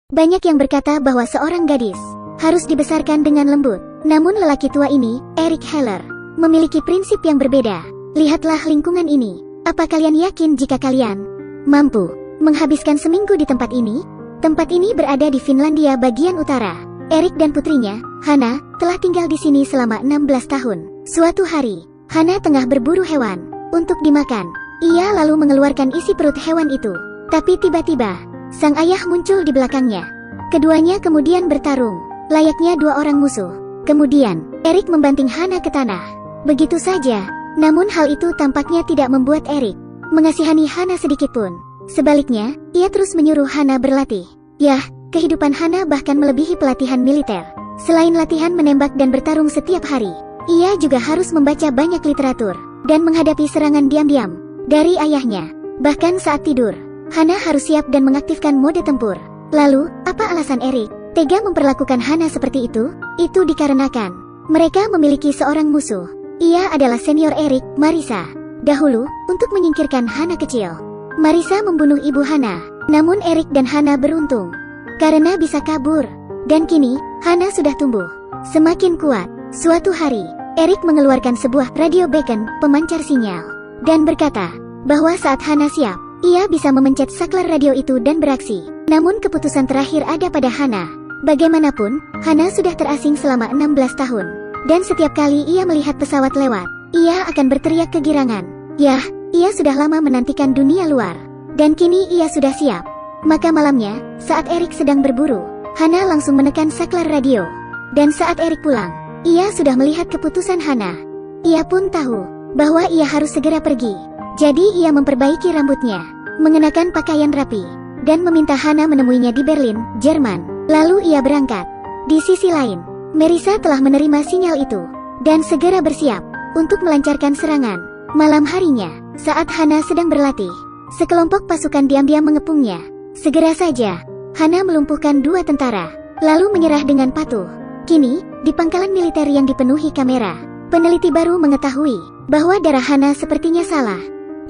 Banyak yang berkata bahwa seorang gadis harus dibesarkan dengan lembut. Namun lelaki tua ini, Eric Heller, memiliki prinsip yang berbeda. Lihatlah lingkungan ini. Apa kalian yakin jika kalian mampu menghabiskan seminggu di tempat ini? Tempat ini berada di Finlandia bagian utara. Eric dan putrinya, Hana, telah tinggal di sini selama 16 tahun. Suatu hari, Hana tengah berburu hewan untuk dimakan. Ia lalu mengeluarkan isi perut hewan itu. Tapi tiba-tiba, sang ayah muncul di belakangnya. Keduanya kemudian bertarung, layaknya dua orang musuh. Kemudian, Eric membanting Hana ke tanah. Begitu saja, namun hal itu tampaknya tidak membuat Eric mengasihani Hana sedikitpun. Sebaliknya, ia terus menyuruh Hana berlatih. Yah, kehidupan Hana bahkan melebihi pelatihan militer. Selain latihan menembak dan bertarung setiap hari, ia juga harus membaca banyak literatur dan menghadapi serangan diam-diam dari ayahnya. Bahkan saat tidur, Hana harus siap dan mengaktifkan mode tempur. Lalu, apa alasan Eric tega memperlakukan Hana seperti itu? Itu dikarenakan mereka memiliki seorang musuh. Ia adalah senior Eric, Marissa. Dahulu, untuk menyingkirkan Hana kecil, Marissa membunuh ibu Hana. Namun Eric dan Hana beruntung karena bisa kabur. Dan kini, Hana sudah tumbuh semakin kuat. Suatu hari, Eric mengeluarkan sebuah radio beacon, pemancar sinyal, dan berkata bahwa saat Hana siap, ia bisa memencet saklar radio itu dan beraksi. Namun keputusan terakhir ada pada Hana. Bagaimanapun, Hana sudah terasing selama 16 tahun. Dan setiap kali ia melihat pesawat lewat, ia akan berteriak kegirangan. Yah, ia sudah lama menantikan dunia luar. Dan kini ia sudah siap. Maka malamnya, saat Eric sedang berburu, Hana langsung menekan saklar radio. Dan saat Eric pulang, ia sudah melihat keputusan Hana. Ia pun tahu bahwa ia harus segera pergi. Jadi ia memperbaiki rambutnya, mengenakan pakaian rapi, dan meminta Hana menemuinya di Berlin, Jerman. Lalu ia berangkat. Di sisi lain, Marissa telah menerima sinyal itu, dan segera bersiap untuk melancarkan serangan. Malam harinya, saat Hana sedang berlatih, sekelompok pasukan diam-diam mengepungnya. Segera saja, Hana melumpuhkan dua tentara, lalu menyerah dengan patuh. Kini, di pangkalan militer yang dipenuhi kamera, peneliti baru mengetahui bahwa darah Hana sepertinya salah.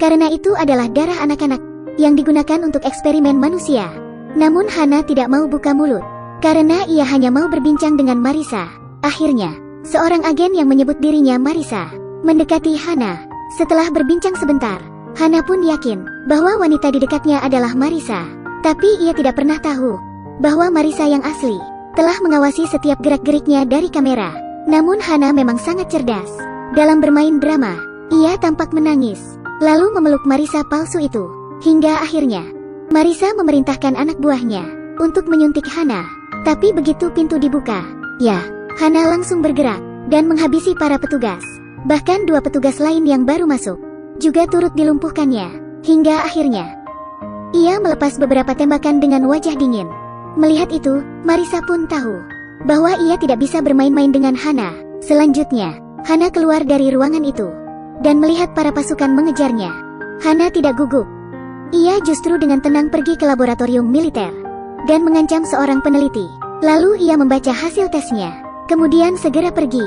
Karena itu adalah darah anak-anak yang digunakan untuk eksperimen manusia. Namun Hana tidak mau buka mulut, karena ia hanya mau berbincang dengan Marissa. Akhirnya, seorang agen yang menyebut dirinya Marissa mendekati Hana. Setelah berbincang sebentar, Hana pun yakin bahwa wanita di dekatnya adalah Marissa. Tapi ia tidak pernah tahu bahwa Marissa yang asli telah mengawasi setiap gerak-geriknya dari kamera. Namun Hana memang sangat cerdas dalam bermain drama. Ia tampak menangis, lalu memeluk Marissa palsu itu. Hingga akhirnya, Marissa memerintahkan anak buahnya untuk menyuntik Hana. Tapi begitu pintu dibuka, ya, Hana langsung bergerak dan menghabisi para petugas. Bahkan dua petugas lain yang baru masuk juga turut dilumpuhkannya. Hingga akhirnya, ia melepas beberapa tembakan dengan wajah dingin. Melihat itu, Marissa pun tahu bahwa ia tidak bisa bermain-main dengan Hana. Selanjutnya, Hana keluar dari ruangan itu dan melihat para pasukan mengejarnya. Hana tidak gugup. Ia justru dengan tenang pergi ke laboratorium militer dan mengancam seorang peneliti. Lalu ia membaca hasil tesnya, kemudian segera pergi.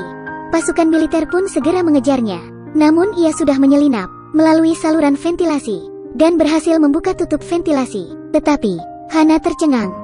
Pasukan militer pun segera mengejarnya. Namun ia sudah menyelinap melalui saluran ventilasi dan berhasil membuka tutup ventilasi. Tetapi, Hana tercengang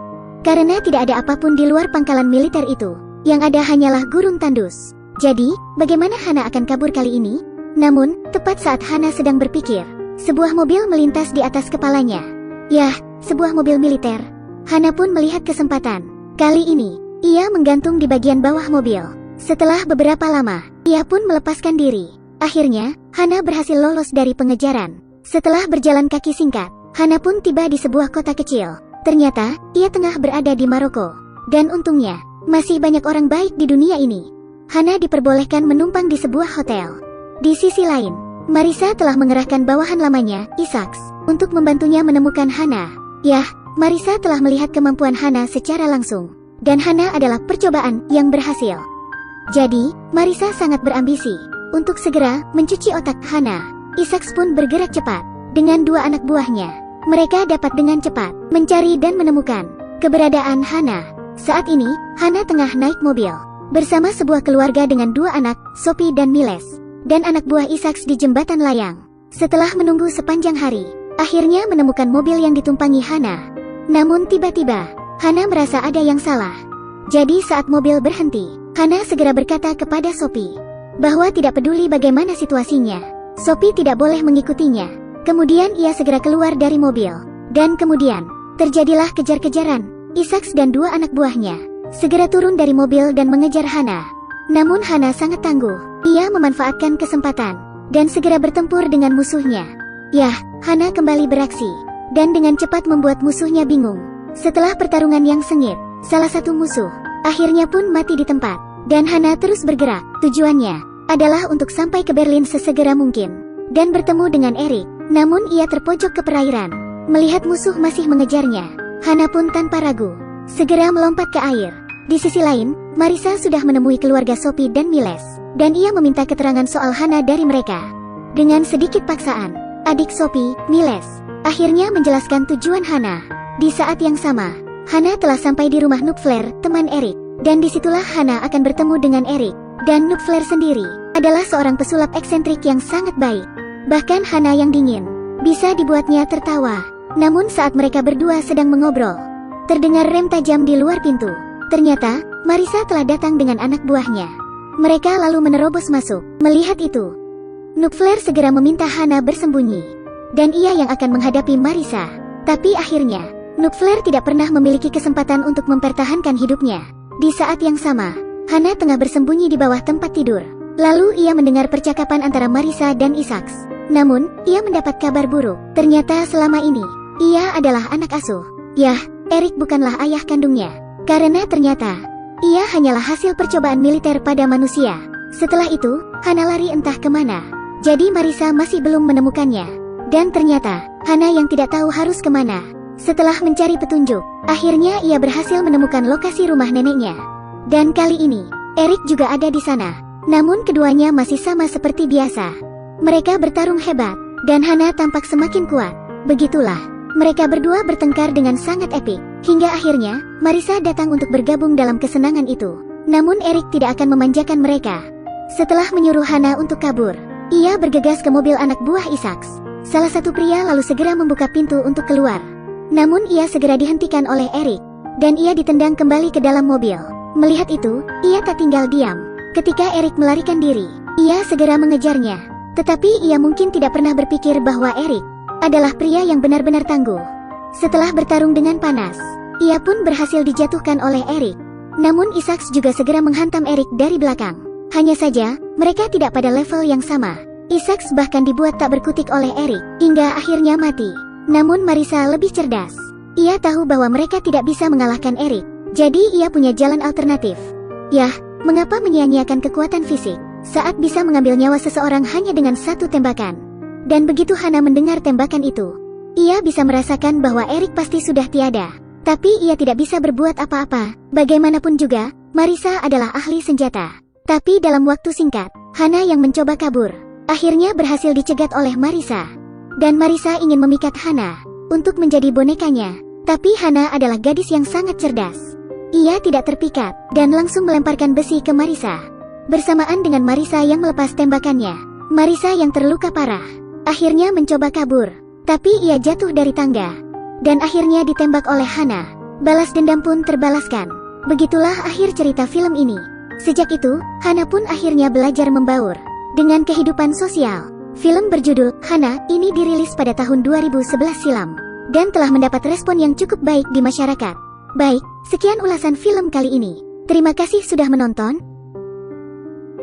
karena tidak ada apapun di luar pangkalan militer itu. Yang ada hanyalah gurun tandus. Jadi, bagaimana Hana akan kabur kali ini? Namun, tepat saat Hana sedang berpikir, sebuah mobil melintas di atas kepalanya. Yah, sebuah mobil militer. Hana pun melihat kesempatan. Kali ini, ia menggantung di bagian bawah mobil. Setelah beberapa lama, ia pun melepaskan diri. Akhirnya, Hana berhasil lolos dari pengejaran. Setelah berjalan kaki singkat, Hana pun tiba di sebuah kota kecil. Ternyata, ia tengah berada di Maroko. Dan untungnya, masih banyak orang baik di dunia ini. Hana diperbolehkan menumpang di sebuah hotel. Di sisi lain, Marissa telah mengerahkan bawahan lamanya, Isaacs, untuk membantunya menemukan Hana. Yah, Marissa telah melihat kemampuan Hana secara langsung. Dan Hana adalah percobaan yang berhasil. Jadi, Marissa sangat berambisi untuk segera mencuci otak Hana. Isaacs pun bergerak cepat dengan dua anak buahnya. Mereka dapat dengan cepat mencari dan menemukan keberadaan Hana. Saat ini, Hana tengah naik mobil bersama sebuah keluarga dengan dua anak, Sophie dan Miles, dan anak buah Isaacs di jembatan layang. Setelah menunggu sepanjang hari, akhirnya menemukan mobil yang ditumpangi Hana. Namun tiba-tiba, Hana merasa ada yang salah. Jadi saat mobil berhenti, Hana segera berkata kepada Sophie bahwa tidak peduli bagaimana situasinya, Sophie tidak boleh mengikutinya. Kemudian ia segera keluar dari mobil. Dan kemudian, terjadilah kejar-kejaran. Isaac dan dua anak buahnya segera turun dari mobil dan mengejar Hana. Namun Hana sangat tangguh. Ia memanfaatkan kesempatan dan segera bertempur dengan musuhnya. Yah, Hana kembali beraksi dan dengan cepat membuat musuhnya bingung. Setelah pertarungan yang sengit, salah satu musuh akhirnya pun mati di tempat. Dan Hana terus bergerak. Tujuannya adalah untuk sampai ke Berlin sesegera mungkin dan bertemu dengan Eric. Namun ia terpojok ke perairan. Melihat musuh masih mengejarnya, Hana pun tanpa ragu segera melompat ke air. Di sisi lain, Marisa sudah menemui keluarga Sophie dan Miles, dan ia meminta keterangan soal Hana dari mereka. Dengan sedikit paksaan, adik Sophie, Miles, akhirnya menjelaskan tujuan Hana. Di saat yang sama, Hana telah sampai di rumah Knupfler, teman Eric, dan disitulah Hana akan bertemu dengan Eric. Dan Knupfler sendiri adalah seorang pesulap eksentrik yang sangat baik. Bahkan Hana yang dingin bisa dibuatnya tertawa. Namun saat mereka berdua sedang mengobrol, terdengar rem tajam di luar pintu. Ternyata, Marisa telah datang dengan anak buahnya. Mereka lalu menerobos masuk. Melihat itu, Knupfler segera meminta Hana bersembunyi, dan ia yang akan menghadapi Marisa. Tapi akhirnya, Knupfler tidak pernah memiliki kesempatan untuk mempertahankan hidupnya. Di saat yang sama, Hana tengah bersembunyi di bawah tempat tidur. Lalu ia mendengar percakapan antara Marisa dan Isaac. Namun, ia mendapat kabar buruk. Ternyata selama ini, ia adalah anak asuh. Yah, Eric bukanlah ayah kandungnya. Karena ternyata, ia hanyalah hasil percobaan militer pada manusia. Setelah itu, Hana lari entah kemana. Jadi Marisa masih belum menemukannya. Dan ternyata, Hana yang tidak tahu harus kemana. Setelah mencari petunjuk, akhirnya ia berhasil menemukan lokasi rumah neneknya. Dan kali ini, Eric juga ada di sana. Namun keduanya masih sama seperti biasa. Mereka bertarung hebat, dan Hana tampak semakin kuat. Begitulah, mereka berdua bertengkar dengan sangat epik. Hingga akhirnya, Marisa datang untuk bergabung dalam kesenangan itu. Namun Eric tidak akan memanjakan mereka. Setelah menyuruh Hana untuk kabur, ia bergegas ke mobil anak buah Isaac. Salah satu pria lalu segera membuka pintu untuk keluar. Namun ia segera dihentikan oleh Eric, dan ia ditendang kembali ke dalam mobil. Melihat itu, ia tak tinggal diam. Ketika Eric melarikan diri, ia segera mengejarnya. Tetapi ia mungkin tidak pernah berpikir bahwa Eric adalah pria yang benar-benar tangguh. Setelah bertarung dengan panas, ia pun berhasil dijatuhkan oleh Eric. Namun Isaac juga segera menghantam Eric dari belakang. Hanya saja, mereka tidak pada level yang sama. Isaac bahkan dibuat tak berkutik oleh Eric, hingga akhirnya mati. Namun Marisa lebih cerdas. Ia tahu bahwa mereka tidak bisa mengalahkan Eric. Jadi ia punya jalan alternatif. Yah, mengapa menyia-nyiakan kekuatan fisik saat bisa mengambil nyawa seseorang hanya dengan satu tembakan? Dan begitu Hana mendengar tembakan itu, ia bisa merasakan bahwa Eric pasti sudah tiada. Tapi ia tidak bisa berbuat apa-apa. Bagaimanapun juga, Marisa adalah ahli senjata. Tapi dalam waktu singkat, Hana yang mencoba kabur akhirnya berhasil dicegat oleh Marisa. Dan Marisa ingin memikat Hana untuk menjadi bonekanya. Tapi Hana adalah gadis yang sangat cerdas. Ia tidak terpikat dan langsung melemparkan besi ke Marisa. Bersamaan dengan Marisa yang melepas tembakannya, Marisa yang terluka parah akhirnya mencoba kabur. Tapi ia jatuh dari tangga dan akhirnya ditembak oleh Hana. Balas dendam pun terbalaskan. Begitulah akhir cerita film ini. Sejak itu, Hana pun akhirnya belajar membaur dengan kehidupan sosial. Film berjudul Hana ini dirilis pada tahun 2011 silam dan telah mendapat respon yang cukup baik di masyarakat. Baik, sekian ulasan film kali ini. Terima kasih sudah menonton.